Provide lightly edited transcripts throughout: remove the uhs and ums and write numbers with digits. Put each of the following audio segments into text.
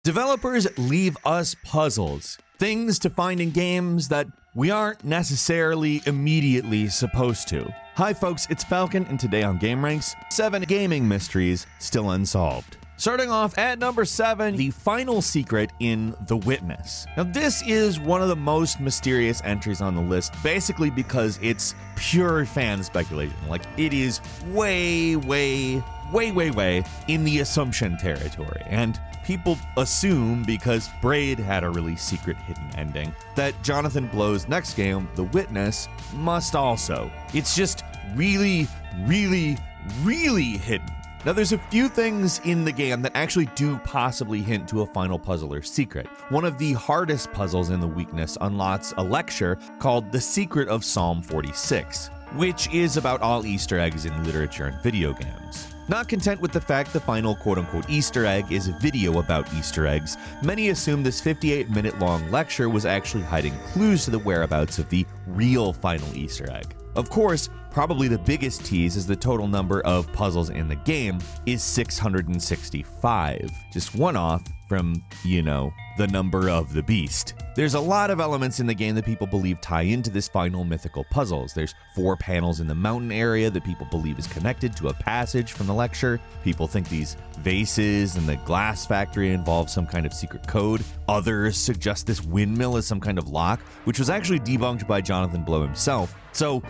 Developers leave us puzzles, things to find in games that we aren't necessarily immediately supposed to. Hi folks, it's Falcon, and today on GameranX, 7 gaming mysteries still unsolved. Starting off at number 7, the final secret in The Witness. Now this is one of the most mysterious entries on the list, basically because it's pure fan speculation. Like, it is way in the assumption territory. And people assume, because Braid had a really secret hidden ending, that Jonathan Blow's next game, The Witness, must also. It's just really hidden. Now, there's a few things in the game that actually do possibly hint to a final puzzle or secret. One of the hardest puzzles in The Weakness unlocks a lecture called The Secret of Psalm 46, which is about all Easter eggs in literature and video games. Not content with the fact the final quote-unquote Easter egg is a video about Easter eggs, many assume this 58-minute-long lecture was actually hiding clues to the whereabouts of the real final Easter egg. Of course, probably the biggest tease is the total number of puzzles in the game is 665, just one off from, the number of the beast. There's a lot of elements in the game that people believe tie into this final mythical puzzles. There's 4 panels in the mountain area that people believe is connected to a passage from the lecture. People think these vases and the glass factory involve some kind of secret code. Others suggest this windmill is some kind of lock, which was actually debunked by Jonathan Blow himself. So,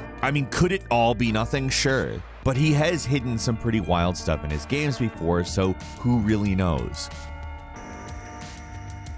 could it all be nothing? Sure. But he has hidden some pretty wild stuff in his games before, so who really knows?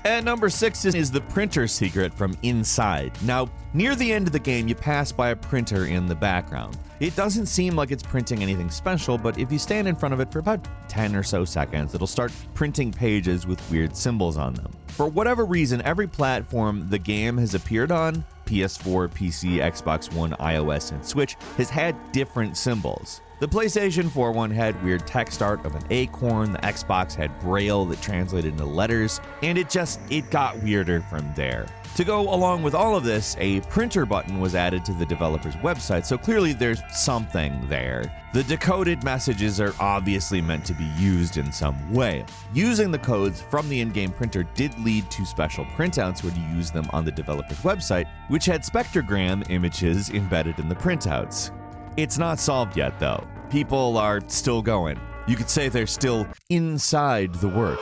At number 6 is the printer secret from Inside. Now, near the end of the game, you pass by a printer in the background. It doesn't seem like it's printing anything special, but if you stand in front of it for about 10 or so seconds, it'll start printing pages with weird symbols on them. For whatever reason, every platform the game has appeared on, PS4, PC, Xbox One, iOS, and Switch, has had different symbols. The PlayStation 4 one had weird text art of an acorn, the Xbox had Braille that translated into letters, and it got weirder from there. To go along with all of this, a printer button was added to the developer's website, so clearly there's something there. The decoded messages are obviously meant to be used in some way. Using the codes from the in-game printer did lead to special printouts when you use them on the developer's website, which had spectrogram images embedded in the printouts. It's not solved yet, though. People are still going. You could say they're still inside the work.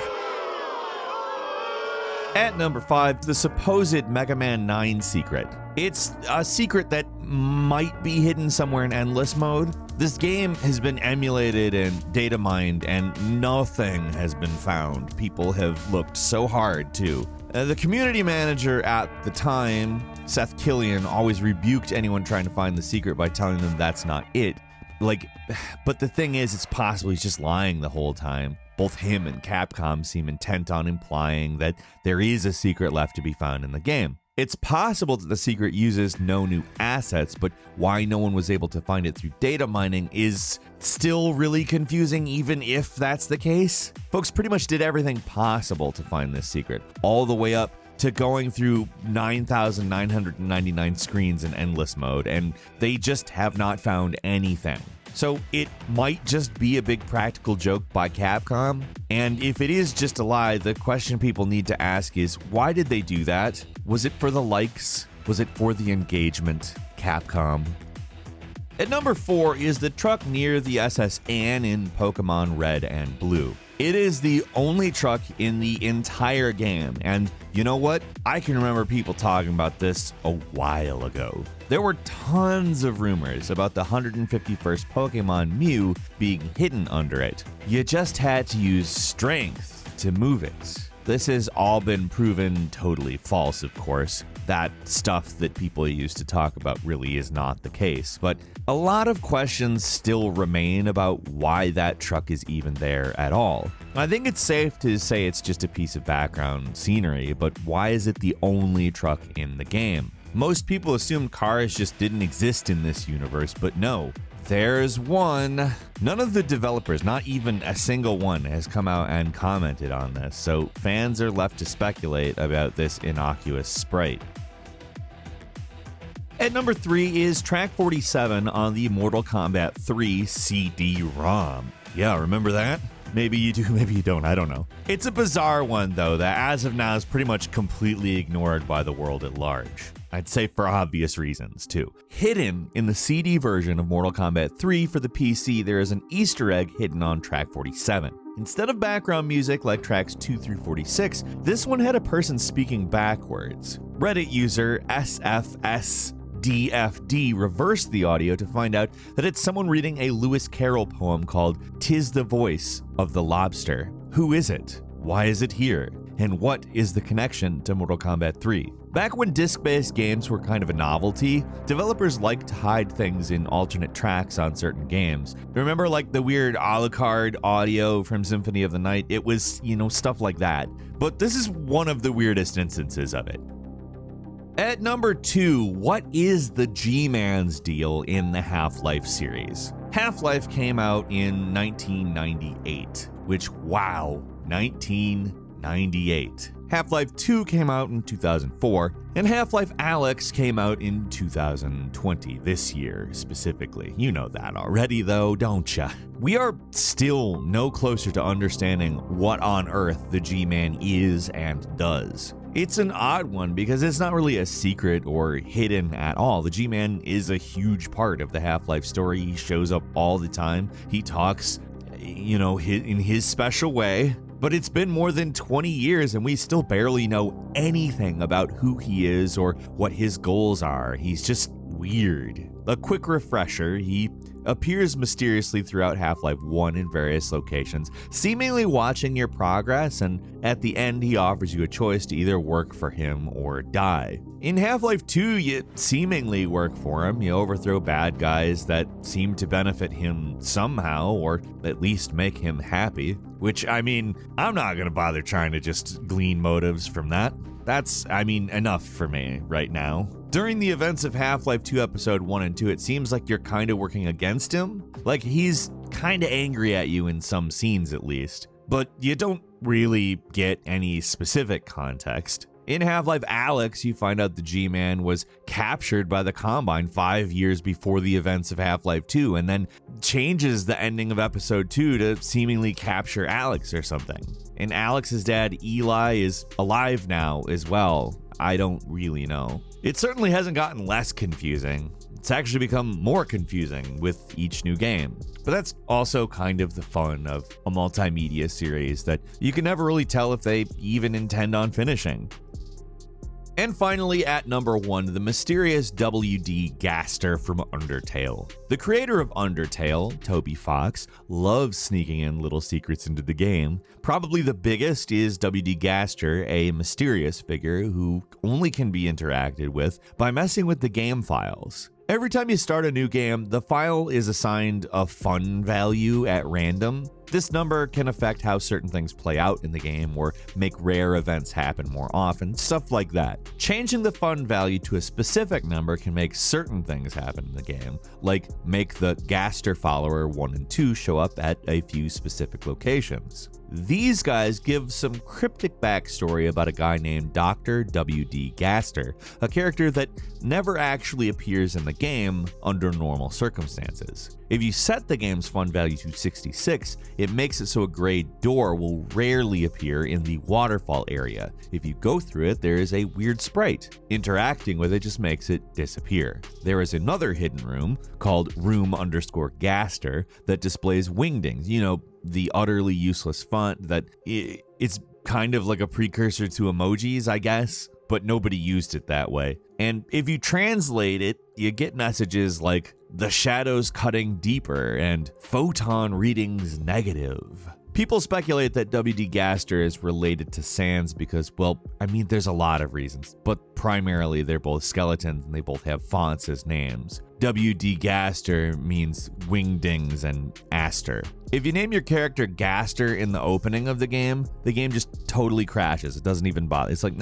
At number 5, the supposed Mega Man 9 secret. It's a secret that might be hidden somewhere in endless mode. This game has been emulated and data mined, and nothing has been found. People have looked so hard, too. The community manager at the time, Seth Killian, always rebuked anyone trying to find the secret by telling them that's not it. But the thing is, it's possible he's just lying the whole time. Both him and Capcom seem intent on implying that there is a secret left to be found in the game. It's possible that the secret uses no new assets, but why no one was able to find it through data mining is still really confusing, even if that's the case. Folks pretty much did everything possible to find this secret, all the way up to going through 9,999 screens in endless mode, and they just have not found anything. So it might just be a big practical joke by Capcom, and if it is just a lie, the question people need to ask is, why did they do that? Was it for the likes? Was it for the engagement? Capcom. At number 4 is the truck near the SS Anne in Pokemon Red and Blue. It is the only truck in the entire game, and you know what? I can remember people talking about this a while ago. There were tons of rumors about the 151st Pokemon Mew being hidden under it. You just had to use strength to move it. This has all been proven totally false, of course. That stuff that people used to talk about really is not the case, but a lot of questions still remain about why that truck is even there at all. I think it's safe to say it's just a piece of background scenery, but why is it the only truck in the game? Most people assumed cars just didn't exist in this universe, but no. There's one. None of the developers, not even a single one, has come out and commented on this, so fans are left to speculate about this innocuous sprite. At number 3 is track 47 on the Mortal Kombat 3 CD-ROM. Yeah, remember that? Maybe you do, maybe you don't, I don't know. It's a bizarre one, though, that as of now is pretty much completely ignored by the world at large. I'd say for obvious reasons, too. Hidden in the CD version of Mortal Kombat 3 for the PC, there is an Easter egg hidden on track 47. Instead of background music like tracks 2 through 46, this one had a person speaking backwards. Reddit user SFSDFD reversed the audio to find out that it's someone reading a Lewis Carroll poem called "'Tis the Voice of the Lobster." Who is it? Why is it here? And what is the connection to Mortal Kombat 3? Back when disc-based games were kind of a novelty, developers liked to hide things in alternate tracks on certain games. Remember like the weird a la carte audio from Symphony of the Night? It was, stuff like that. But this is one of the weirdest instances of it. At number 2, what is the G-Man's deal in the Half-Life series? Half-Life came out in 1998, which, wow, 1998. Half-Life 2 came out in 2004, and Half-Life Alyx came out in 2020, this year specifically. You know that already though, don't ya? We are still no closer to understanding what on earth the G-Man is and does. It's an odd one because it's not really a secret or hidden at all. The G-Man is a huge part of the Half-Life story. He shows up all the time. He talks, in his special way. But it's been more than 20 years and we still barely know anything about who he is or what his goals are. He's just weird. A quick refresher, he appears mysteriously throughout Half-Life 1 in various locations, seemingly watching your progress, and at the end he offers you a choice to either work for him or die. In Half-Life 2, you seemingly work for him. You overthrow bad guys that seem to benefit him somehow, or at least make him happy. Which, I'm not gonna bother trying to just glean motives from that. That's, enough for me right now. During the events of Half-Life 2 Episode 1 and 2, it seems like you're kind of working against him. Like, he's kind of angry at you in some scenes at least. But you don't really get any specific context. In Half-Life Alyx, you find out the G-Man was captured by the Combine 5 years before the events of Half-Life 2, and then changes the ending of Episode 2 to seemingly capture Alyx or something. And Alyx's dad, Eli, is alive now as well. I don't really know. It certainly hasn't gotten less confusing. It's actually become more confusing with each new game. But that's also kind of the fun of a multimedia series that you can never really tell if they even intend on finishing. And finally, at number 1, the mysterious W.D. Gaster from Undertale. The creator of Undertale, Toby Fox, loves sneaking in little secrets into the game. Probably the biggest is W.D. Gaster, a mysterious figure who only can be interacted with by messing with the game files. Every time you start a new game, the file is assigned a fun value at random. This number can affect how certain things play out in the game or make rare events happen more often, stuff like that. Changing the fun value to a specific number can make certain things happen in the game, like make the Gaster follower 1 and 2 show up at a few specific locations. These guys give some cryptic backstory about a guy named Dr. W.D. Gaster, a character that never actually appears in the game under normal circumstances. If you set the game's fun value to 66, it makes it so a gray door will rarely appear in the waterfall area. If you go through it, there is a weird sprite. Interacting with it just makes it disappear. There is another hidden room called room_Gaster that displays wingdings, the utterly useless font that it's kind of like a precursor to emojis, I guess, but nobody used it that way. And if you translate it, you get messages like the shadows cutting deeper and photon readings negative. People speculate that W.D. Gaster is related to Sans because, there's a lot of reasons, but primarily they're both skeletons and they both have fonts as names. W.D. Gaster means wingdings and aster. If you name your character Gaster in the opening of the game just totally crashes. It doesn't even bother. It's like,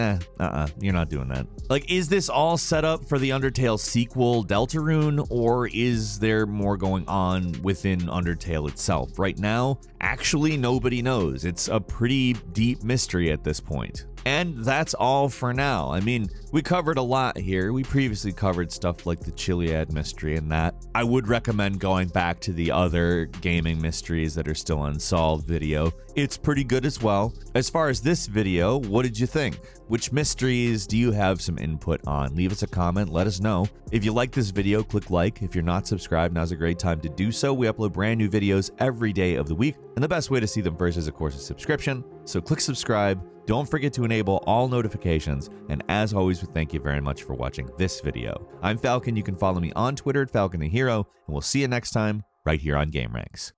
you're not doing that. Like, is this all set up for the Undertale sequel, Deltarune, or is there more going on within Undertale itself? Right now, actually, nobody knows. It's a pretty deep mystery at this point. And that's all for now. We covered a lot here. We previously covered stuff like the Chiliad mystery and that. I would recommend going back to the other gaming mysteries that are still unsolved video. It's pretty good as well. As far as this video, what did you think? Which mysteries do you have some input on? Leave us a comment, let us know. If you like this video, click like. If you're not subscribed, now's a great time to do so. We upload brand new videos every day of the week, and the best way to see them first is, of course, a subscription. So click subscribe. Don't forget to enable all notifications, and as always, we thank you very much for watching this video. I'm Falcon. You can follow me on Twitter at Falcon the Hero, and we'll see you next time right here on GameRanx.